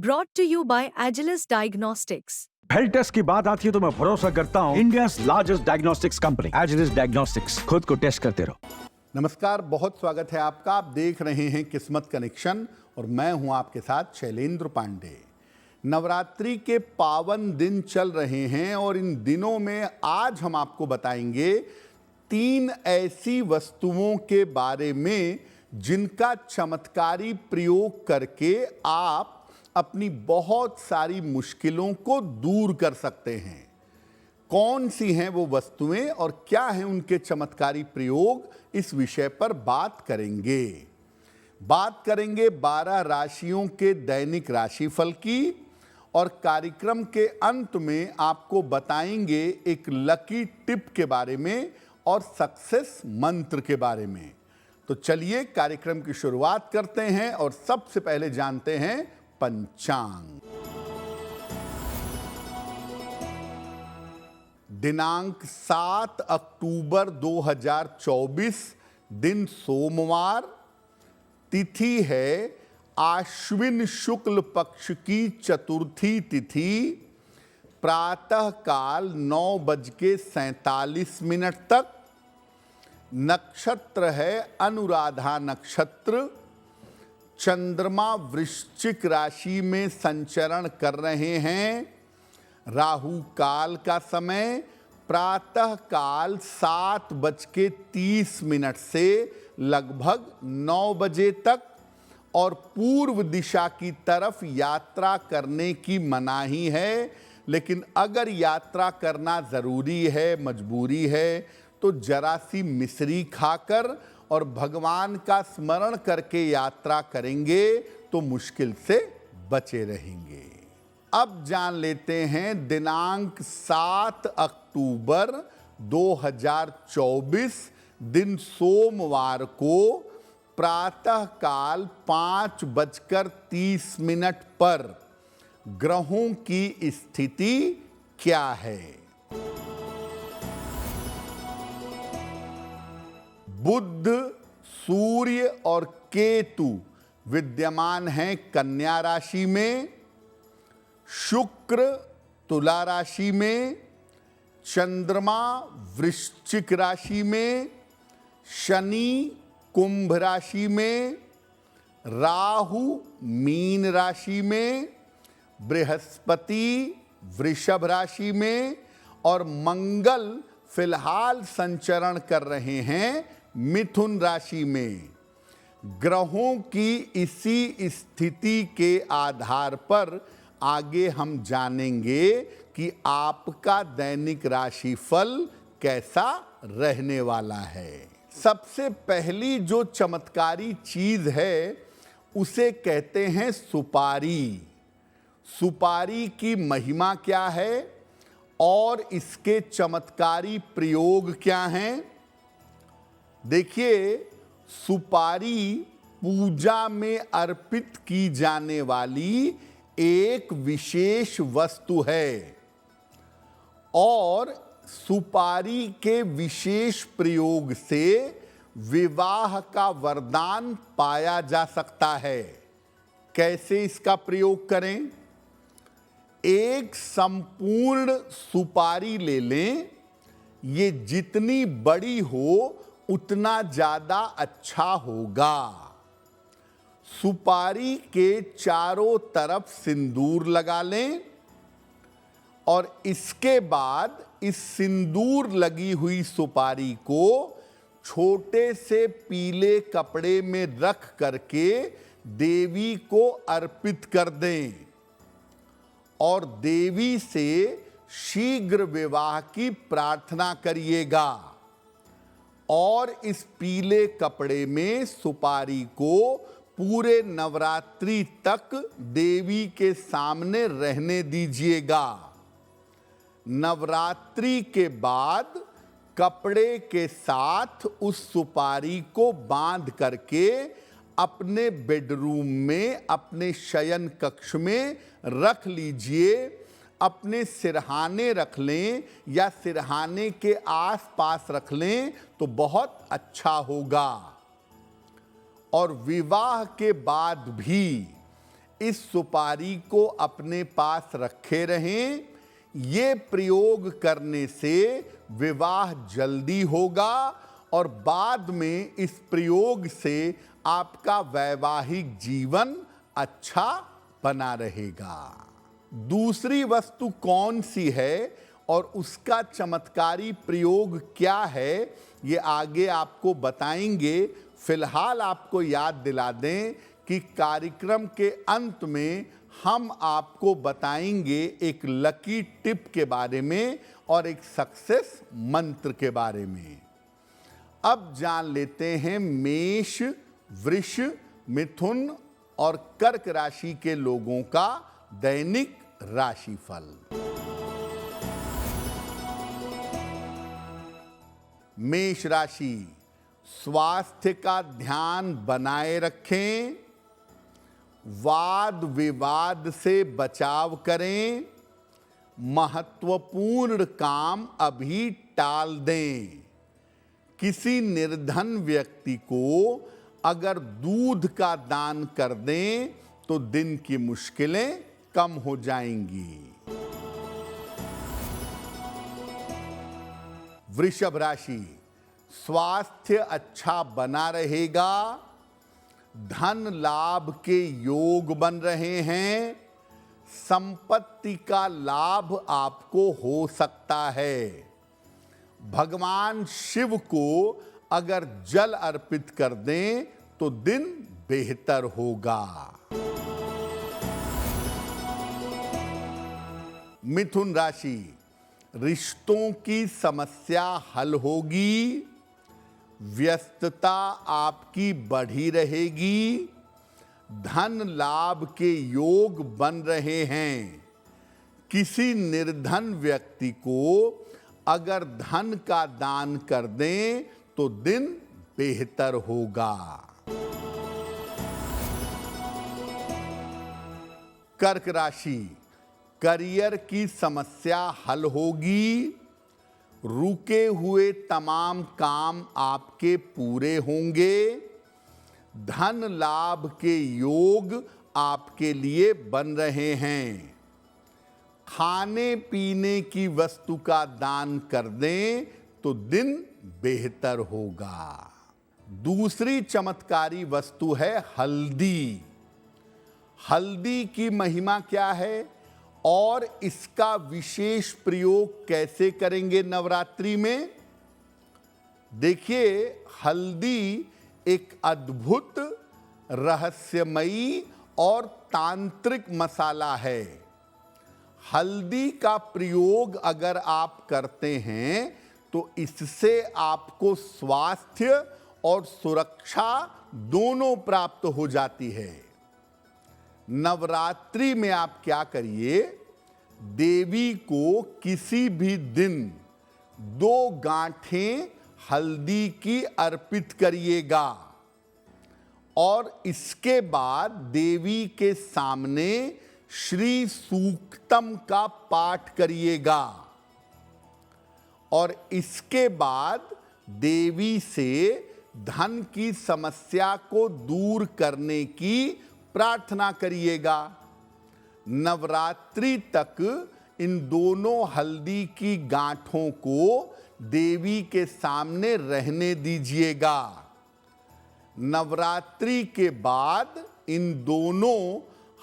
Brought to you by Agilus Diagnostics. Health test की बात आती है तो मैं भरोसा करता हूँ India's largest diagnostics company Agilus Diagnostics. खुद को टेस्ट करते रहो। नमस्कार, बहुत स्वागत है आपका। आप देख रहे हैं किस्मत कनेक्शन और मैं हूं आपके साथ शैलेंद्र पांडे। नवरात्रि के पावन दिन चल रहे हैं और इन दिनों में आज हम आपको बताएंगे 3 ऐसी वस्तुओं के बारे में जिनका चमत्कारी प्रयोग करके आप अपनी बहुत सारी मुश्किलों को दूर कर सकते हैं। कौन सी हैं वो वस्तुएं और क्या हैं उनके चमत्कारी प्रयोग, इस विषय पर बात करेंगे। 12 राशियों के दैनिक राशिफल की और कार्यक्रम के अंत में आपको बताएंगे एक लकी टिप के बारे में और सक्सेस मंत्र के बारे में। तो चलिए कार्यक्रम की शुरुआत करते हैं और सबसे पहले जानते हैं पंचांग। दिनांक 7 अक्टूबर 2024, दिन सोमवार, तिथि है आश्विन शुक्ल पक्ष की चतुर्थी तिथि, प्रातः काल 9:47 तक। नक्षत्र है अनुराधा नक्षत्र। चंद्रमा वृश्चिक राशि में संचरण कर रहे हैं। राहु काल का समय प्रातः काल 7:30 से लगभग 9 बजे तक और पूर्व दिशा की तरफ यात्रा करने की मनाही है। लेकिन अगर यात्रा करना ज़रूरी है, मजबूरी है, तो जरा सी मिश्री खाकर और भगवान का स्मरण करके यात्रा करेंगे तो मुश्किल से बचे रहेंगे। अब जान लेते हैं दिनांक 7 अक्टूबर 2024, दिन सोमवार को प्रातः काल 5:30 पर ग्रहों की स्थिति क्या है। बुध, सूर्य और केतु विद्यमान हैं कन्या राशि में, शुक्र तुला राशि में, चंद्रमा वृश्चिक राशि में, शनि कुंभ राशि में, राहु मीन राशि में, बृहस्पति वृषभ राशि में और मंगल फिलहाल संचरण कर रहे हैं मिथुन राशि में। ग्रहों की इसी स्थिति के आधार पर आगे हम जानेंगे कि आपका दैनिक राशिफल कैसा रहने वाला है। सबसे पहली जो चमत्कारी चीज है उसे कहते हैं सुपारी। सुपारी की महिमा क्या है और इसके चमत्कारी प्रयोग क्या हैं? देखिए, सुपारी पूजा में अर्पित की जाने वाली एक विशेष वस्तु है और सुपारी के विशेष प्रयोग से विवाह का वरदान पाया जा सकता है। कैसे इसका प्रयोग करें? एक संपूर्ण सुपारी ले लें। ये जितनी बड़ी हो उतना ज़्यादा अच्छा होगा। सुपारी के चारों तरफ सिंदूर लगा लें और इसके बाद इस सिंदूर लगी हुई सुपारी को छोटे से पीले कपड़े में रख करके देवी को अर्पित कर दें और देवी से शीघ्र विवाह की प्रार्थना करिएगा। और इस पीले कपड़े में सुपारी को पूरे नवरात्रि तक देवी के सामने रहने दीजिएगा। नवरात्रि के बाद कपड़े के साथ उस सुपारी को बांध करके अपने बेडरूम में, अपने शयन कक्ष में रख लीजिए। अपने सिरहाने रख लें या सिरहाने के आसपास रख लें तो बहुत अच्छा होगा। और विवाह के बाद भी इस सुपारी को अपने पास रखे रहें। ये प्रयोग करने से विवाह जल्दी होगा और बाद में इस प्रयोग से आपका वैवाहिक जीवन अच्छा बना रहेगा। दूसरी वस्तु कौन सी है और उसका चमत्कारी प्रयोग क्या है, ये आगे आपको बताएंगे। फिलहाल आपको याद दिला दें कि कार्यक्रम के अंत में हम आपको बताएंगे एक लकी टिप के बारे में और एक सक्सेस मंत्र के बारे में। अब जान लेते हैं मेष, वृष, मिथुन और कर्क राशि के लोगों का दैनिक राशिफल। मेष राशि, स्वास्थ्य का ध्यान बनाए रखें, वाद विवाद से बचाव करें, महत्वपूर्ण काम अभी टाल दें। किसी निर्धन व्यक्ति को अगर दूध का दान कर दें तो दिन की मुश्किलें कम हो जाएंगी। वृषभ राशि, स्वास्थ्य अच्छा बना रहेगा, धन लाभ के योग बन रहे हैं, संपत्ति का लाभ आपको हो सकता है। भगवान शिव को अगर जल अर्पित कर दें तो दिन बेहतर होगा। मिथुन राशि, रिश्तों की समस्या हल होगी, व्यस्तता आपकी बढ़ी रहेगी, धन लाभ के योग बन रहे हैं। किसी निर्धन व्यक्ति को अगर धन का दान कर दें तो दिन बेहतर होगा। कर्क राशि, करियर की समस्या हल होगी, रुके हुए तमाम काम आपके पूरे होंगे, धन लाभ के योग आपके लिए बन रहे हैं। खाने पीने की वस्तु का दान कर दें तो दिन बेहतर होगा। दूसरी चमत्कारी वस्तु है हल्दी। हल्दी की महिमा क्या है और इसका विशेष प्रयोग कैसे करेंगे नवरात्रि में? देखिए, हल्दी एक अद्भुत, रहस्यमयी और तांत्रिक मसाला है। हल्दी का प्रयोग अगर आप करते हैं तो इससे आपको स्वास्थ्य और सुरक्षा दोनों प्राप्त हो जाती है। नवरात्रि में आप क्या करिए, देवी को किसी भी दिन 2 गांठें हल्दी की अर्पित करिएगा और इसके बाद देवी के सामने श्री सूक्तम का पाठ करिएगा और इसके बाद देवी से धन की समस्या को दूर करने की प्रार्थना करिएगा। नवरात्रि तक इन दोनों हल्दी की गांठों को देवी के सामने रहने दीजिएगा। नवरात्रि के बाद इन दोनों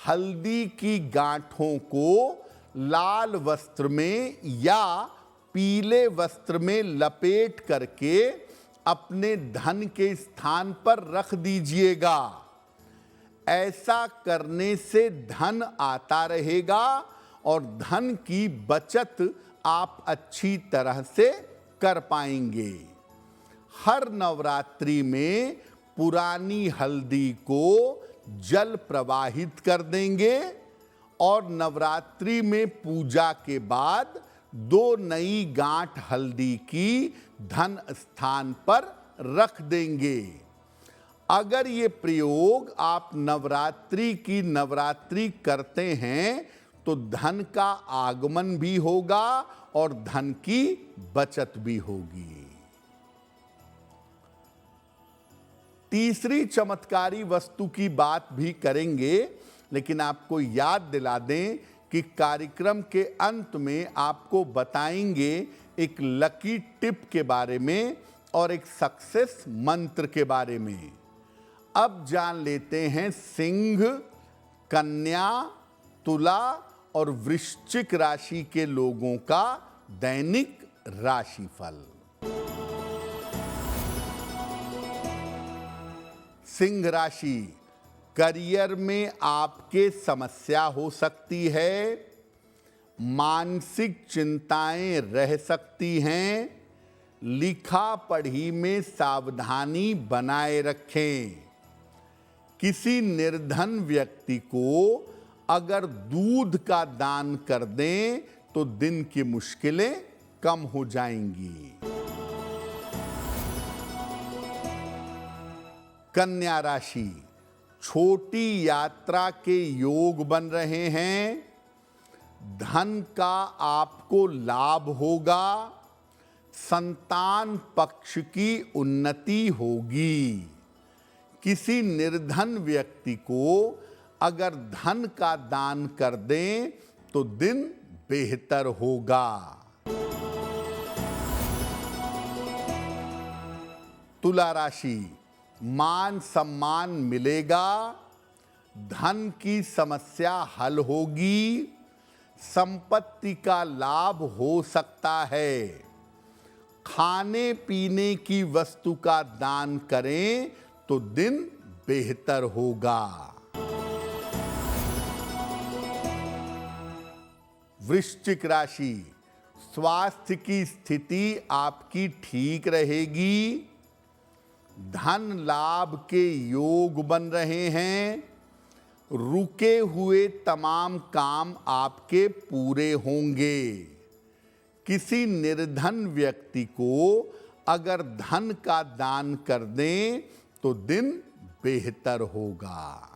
हल्दी की गांठों को लाल वस्त्र में या पीले वस्त्र में लपेट करके अपने धन के स्थान पर रख दीजिएगा। ऐसा करने से धन आता रहेगा और धन की बचत आप अच्छी तरह से कर पाएंगे। हर नवरात्रि में पुरानी हल्दी को जल प्रवाहित कर देंगे और नवरात्रि में पूजा के बाद 2 नई गांठ हल्दी की धन स्थान पर रख देंगे। अगर ये प्रयोग आप नवरात्रि की नवरात्रि करते हैं तो धन का आगमन भी होगा और धन की बचत भी होगी। तीसरी चमत्कारी वस्तु की बात भी करेंगे, लेकिन आपको याद दिला दें कि कार्यक्रम के अंत में आपको बताएंगे एक लकी टिप के बारे में और एक सक्सेस मंत्र के बारे में। अब जान लेते हैं सिंह, कन्या, तुला और वृश्चिक राशि के लोगों का दैनिक राशिफल। सिंह राशि, करियर में आपके समस्या हो सकती है, मानसिक चिंताएं रह सकती हैं, लिखा पढ़ी में सावधानी बनाए रखें। किसी निर्धन व्यक्ति को अगर दूध का दान कर दें तो दिन की मुश्किलें कम हो जाएंगी। कन्या राशि, छोटी यात्रा के योग बन रहे हैं, धन का आपको लाभ होगा, संतान पक्ष की उन्नति होगी। किसी निर्धन व्यक्ति को अगर धन का दान कर दें तो दिन बेहतर होगा। तुला राशि, मान सम्मान मिलेगा, धन की समस्या हल होगी, संपत्ति का लाभ हो सकता है। खाने पीने की वस्तु का दान करें तो दिन बेहतर होगा। वृश्चिक राशि, स्वास्थ्य की स्थिति आपकी ठीक रहेगी, धन लाभ के योग बन रहे हैं, रुके हुए तमाम काम आपके पूरे होंगे। किसी निर्धन व्यक्ति को अगर धन का दान कर दें तो दिन बेहतर होगा।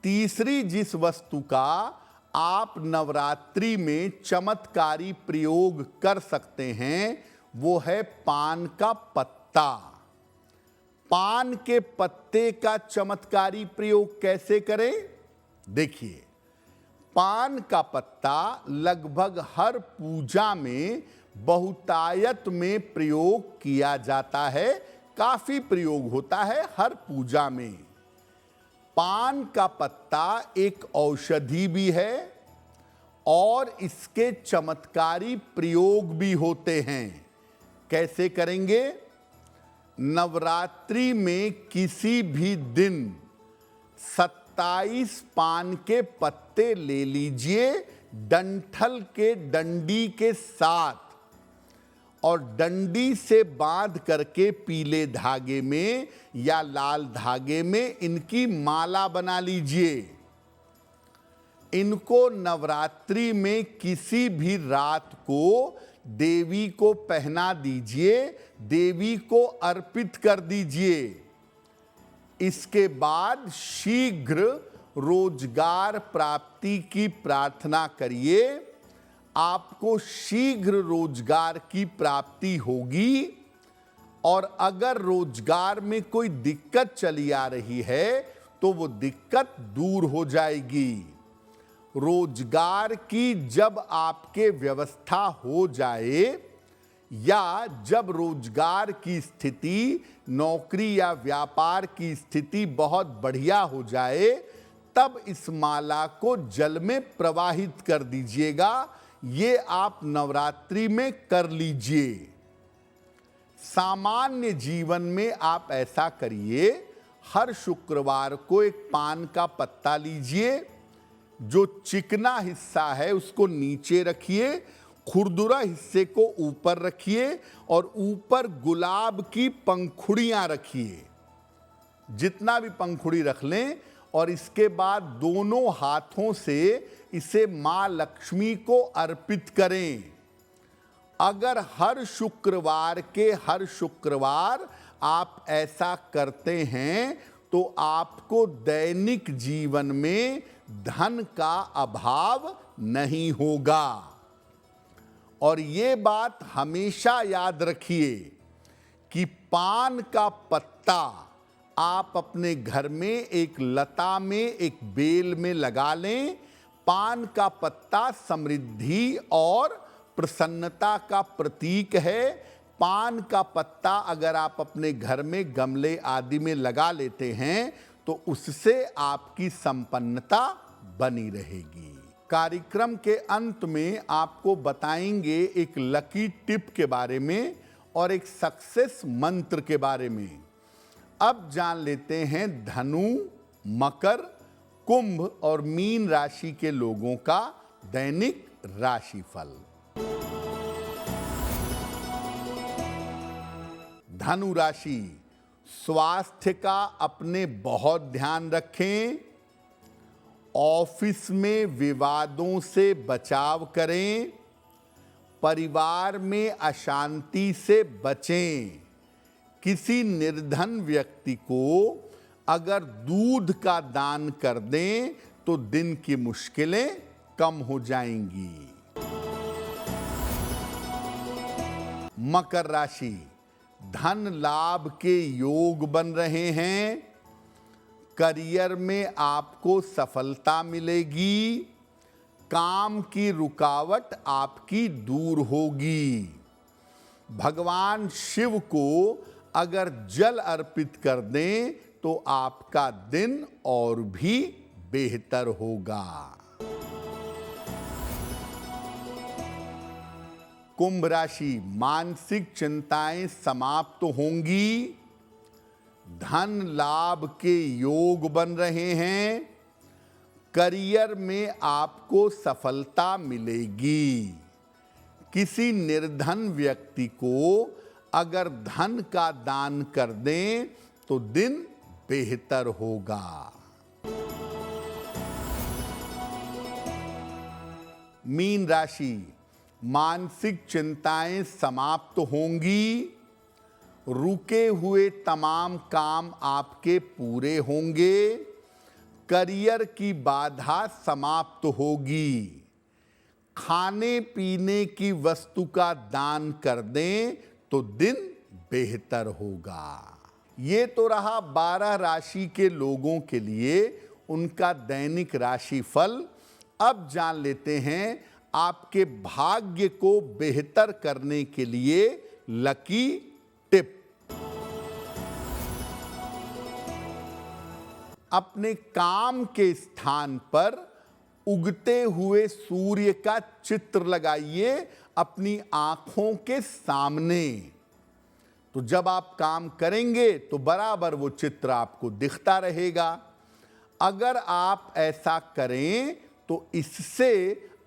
तीसरी जिस वस्तु का आप नवरात्रि में चमत्कारी प्रयोग कर सकते हैं वो है पान का पत्ता। पान के पत्ते का चमत्कारी प्रयोग कैसे करें? देखिए, पान का पत्ता लगभग हर पूजा में बहुतायत में प्रयोग किया जाता है, काफी प्रयोग होता है हर पूजा में। पान का पत्ता एक औषधि भी है और इसके चमत्कारी प्रयोग भी होते हैं। कैसे करेंगे? नवरात्रि में किसी भी दिन 27 पान के पत्ते ले लीजिए डंठल के डंडी के साथ और डंडी से बांध करके पीले धागे में या लाल धागे में इनकी माला बना लीजिए। इनको नवरात्रि में किसी भी रात को देवी को पहना दीजिए, देवी को अर्पित कर दीजिए। इसके बाद शीघ्र रोजगार प्राप्ति की प्रार्थना करिए, आपको शीघ्र रोजगार की प्राप्ति होगी। और अगर रोजगार में कोई दिक्कत चली आ रही है तो वो दिक्कत दूर हो जाएगी। रोजगार की जब आपके व्यवस्था हो जाए या जब रोजगार की स्थिति, नौकरी या व्यापार की स्थिति बहुत बढ़िया हो जाए, तब इस माला को जल में प्रवाहित कर दीजिएगा। ये आप नवरात्रि में कर लीजिए। सामान्य जीवन में आप ऐसा करिए, हर शुक्रवार को एक पान का पत्ता लीजिए, जो चिकना हिस्सा है उसको नीचे रखिए, खुरदुरा हिस्से को ऊपर रखिए और ऊपर गुलाब की पंखुड़ियां रखिए। जितना भी पंखुड़ी रख लें और इसके बाद दोनों हाथों से इसे मां लक्ष्मी को अर्पित करें। अगर हर शुक्रवार आप ऐसा करते हैं तो आपको दैनिक जीवन में धन का अभाव नहीं होगा। और ये बात हमेशा याद रखिए कि पान का पत्ता आप अपने घर में एक लता में, एक बेल में लगा लें। पान का पत्ता समृद्धि और प्रसन्नता का प्रतीक है। पान का पत्ता अगर आप अपने घर में गमले आदि में लगा लेते हैं तो उससे आपकी संपन्नता बनी रहेगी। कार्यक्रम के अंत में आपको बताएंगे एक लकी टिप के बारे में और एक सक्सेस मंत्र के बारे में। अब जान लेते हैं धनु, मकर, कुंभ और मीन राशि के लोगों का दैनिक राशिफल। धनु राशि, स्वास्थ्य का अपने बहुत ध्यान रखें। ऑफिस में विवादों से बचाव करें। परिवार में अशांति से बचें। किसी निर्धन व्यक्ति को अगर दूध का दान कर दें तो दिन की मुश्किलें कम हो जाएंगी। मकर राशि, धन लाभ के योग बन रहे हैं। करियर में आपको सफलता मिलेगी। काम की रुकावट आपकी दूर होगी। भगवान शिव को अगर जल अर्पित कर दें तो आपका दिन और भी बेहतर होगा। कुंभ राशि, मानसिक चिंताएं समाप्त होंगी। धन लाभ के योग बन रहे हैं। करियर में आपको सफलता मिलेगी। किसी निर्धन व्यक्ति को अगर धन का दान कर दें तो दिन बेहतर होगा। मीन राशि, मानसिक चिंताएं समाप्त होंगी। रुके हुए तमाम काम आपके पूरे होंगे। करियर की बाधा समाप्त होगी। खाने पीने की वस्तु का दान कर दें तो दिन बेहतर होगा। ये तो रहा 12 राशि के लोगों के लिए उनका दैनिक राशिफल। अब जान लेते हैं आपके भाग्य को बेहतर करने के लिए लकी टिप। अपने काम के स्थान पर उगते हुए सूर्य का चित्र लगाइए अपनी आंखों के सामने। तो जब आप काम करेंगे तो बराबर वो चित्र आपको दिखता रहेगा। अगर आप ऐसा करें तो इससे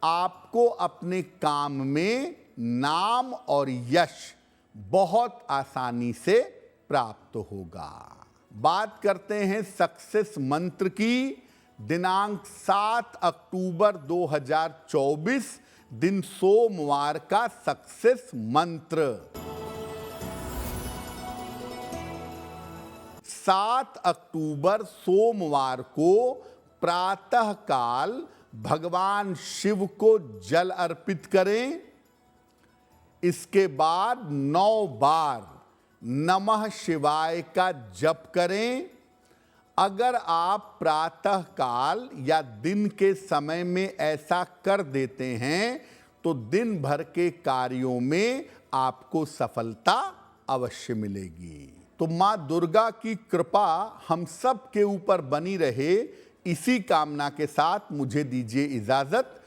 आपको अपने काम में नाम और यश बहुत आसानी से प्राप्त होगा। बात करते हैं सक्सेस मंत्र की। दिनांक 7 अक्टूबर 2024 दिन सोमवार का सक्सेस मंत्र। 7 अक्टूबर सोमवार को प्रातः काल भगवान शिव को जल अर्पित करें। इसके बाद 9 बार नमः शिवाय का जप करें। अगर आप प्रातः काल या दिन के समय में ऐसा कर देते हैं तो दिन भर के कार्यों में आपको सफलता अवश्य मिलेगी। तो माँ दुर्गा की कृपा हम सब के ऊपर बनी रहे, इसी कामना के साथ मुझे दीजिए इजाजत।